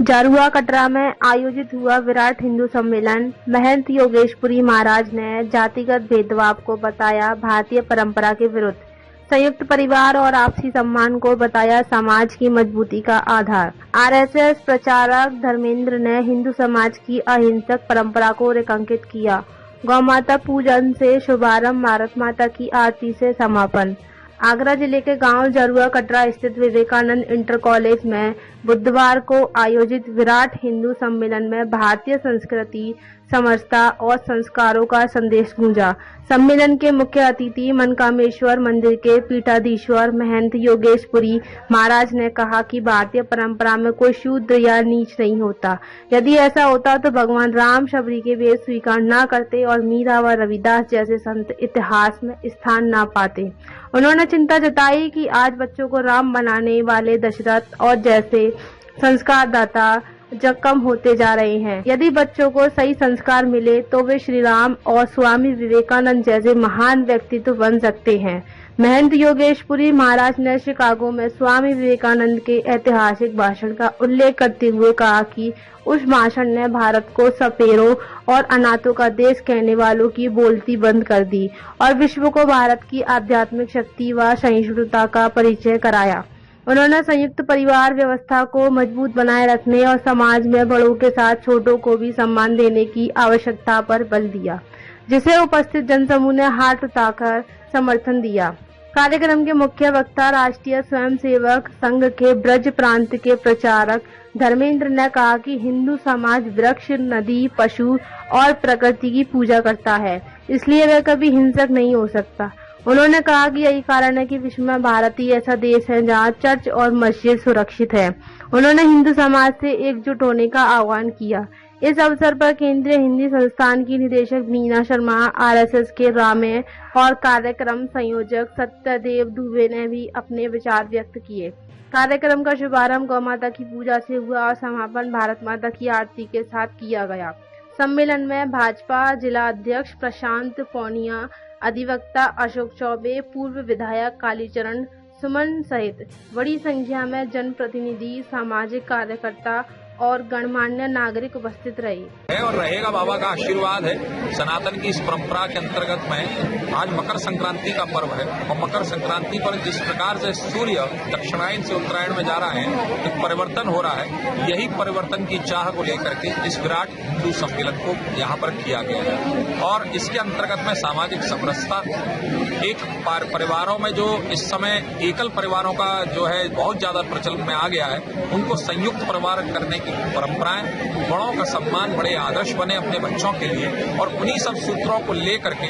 जारुआ कटरा में आयोजित हुआ विराट हिंदू सम्मेलन। महंत योगेशपुरी महाराज ने जातिगत भेदभाव को बताया भारतीय परंपरा के विरुद्ध। संयुक्त परिवार और आपसी सम्मान को बताया समाज की मजबूती का आधार। आरएसएस प्रचारक धर्मेंद्र ने हिंदू समाज की अहिंसक परंपरा को रेखांकित किया। गौ माता पूजन से शुभारंभ, भारत माता की आरती से समापन। आगरा जिले के गांव जारुआ कटरा स्थित विवेकानंद इंटर कॉलेज में बुधवार को आयोजित विराट हिंदू सम्मेलन में भारतीय संस्कृति, समरसता और संस्कारों का संदेश गूंजा। सम्मेलन के मुख्य अतिथि मनकामेश्वर मंदिर के पीठाधीश्वर महंत योगेशपुरी महाराज ने कहा कि भारतीय परंपरा में कोई शूद्र या नीच नहीं होता। यदि ऐसा होता तो भगवान राम शबरी के वेद स्वीकार न करते और मीरा व रविदास जैसे संत इतिहास में स्थान न पाते। उन्होंने चिंता जताई कि आज बच्चों को राम बनाने वाले दशरथ और जैसे संस्कारदाता जब कम होते जा रहे हैं। यदि बच्चों को सही संस्कार मिले तो वे श्री राम और स्वामी विवेकानंद जैसे महान व्यक्तित्व बन सकते हैं। महंत योगेशपुरी महाराज ने शिकागो में स्वामी विवेकानंद के ऐतिहासिक भाषण का उल्लेख करते हुए कहा कि उस भाषण ने भारत को सपेरों और अनाथों का देश कहने वालों की बोलती बंद कर दी और विश्व को भारत की आध्यात्मिक शक्ति व सहिष्णुता का परिचय कराया। उन्होंने संयुक्त परिवार व्यवस्था को मजबूत बनाए रखने और समाज में बड़ों के साथ छोटों को भी सम्मान देने की आवश्यकता पर बल दिया, जिसे उपस्थित जनसमूह ने हाथ उठाकर समर्थन दिया। कार्यक्रम के मुख्य वक्ता राष्ट्रीय स्वयंसेवक संघ के ब्रज प्रांत के प्रचारक धर्मेंद्र ने कहा कि हिंदू समाज वृक्ष, नदी, पशु और प्रकृति की पूजा करता है, इसलिए वह कभी हिंसक नहीं हो सकता। उन्होंने कहा कि यही कारण है कि विश्व में भारत ही ऐसा देश है जहां चर्च और मस्जिद सुरक्षित है। उन्होंने हिंदू समाज से एकजुट होने का आह्वान किया। इस अवसर पर केंद्रीय हिंदी संस्थान की निदेशक मीना शर्मा, आरएसएस के रामे और कार्यक्रम संयोजक सत्यदेव दुबे ने भी अपने विचार व्यक्त किए। कार्यक्रम का शुभारंभ गौ माता की पूजा से हुआ और समापन भारत माता की आरती के साथ किया गया। सम्मेलन में भाजपा जिला अध्यक्ष प्रशांत पौनिया, अधिवक्ता अशोक चौबे, पूर्व विधायक कालीचरण सुमन सहित बड़ी संख्या में जनप्रतिनिधि, सामाजिक कार्यकर्ता और गणमान्य नागरिक उपस्थित रहे। और रहेगा बाबा का आशीर्वाद है। सनातन की इस परंपरा के अंतर्गत में आज मकर संक्रांति का पर्व है और मकर संक्रांति पर जिस प्रकार से सूर्य दक्षिणायन से उत्तरायण में जा रहा है, एक परिवर्तन हो रहा है। यही परिवर्तन की चाह को लेकर के इस विराट हिंदू सम्मेलन को यहाँ पर किया गया है और इसके अंतर्गत में सामाजिक समरसता, एक परिवारों में जो इस समय एकल परिवारों का जो है बहुत ज्यादा प्रचलन में आ गया है, उनको संयुक्त परिवार करने की परंपराएं, बड़ों का सम्मान, बड़े आदर्श बने अपने बच्चों के लिए और उन्हीं सब सूत्रों को लेकर के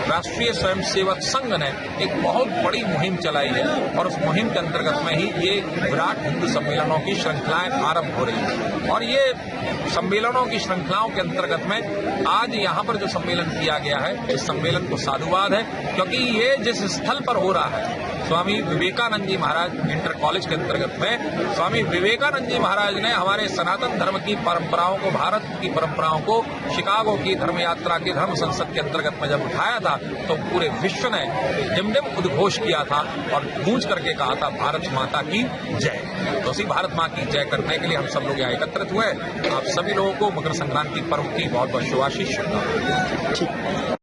राष्ट्रीय स्वयंसेवक संघ ने एक बहुत बड़ी मुहिम चलाई है और उस मुहिम के अंतर्गत में ही ये विराट हिंदू सम्मेलनों की श्रृंखलाएं आरंभ हो रही है। और ये सम्मेलनों की श्रृंखलाओं के अंतर्गत में आज यहाँ पर जो सम्मेलन किया गया है, इस सम्मेलन को साधुवाद है, क्योंकि ये जिस स्थल पर हो रहा है, स्वामी विवेकानंद जी महाराज इंटर कॉलेज के अंतर्गत में स्वामी विवेकानंद जी महाराज ने हमारे सनातन धर्म की परंपराओं को, भारत की परंपराओं को शिकागो की धर्म यात्रा की धर्म संसद के अंतर्गत में जब उठाया था तो पूरे विश्व ने डिमडिम उद्घोष किया था और गूंज करके कहा था भारत माता की जय। तो उसी भारत माँ की जय करने के लिए हम सब लोग यहाँ एकत्रित हुए। आप सभी लोगों को मकर संक्रांति पर्व की बहुत बहुत शुभाशीष।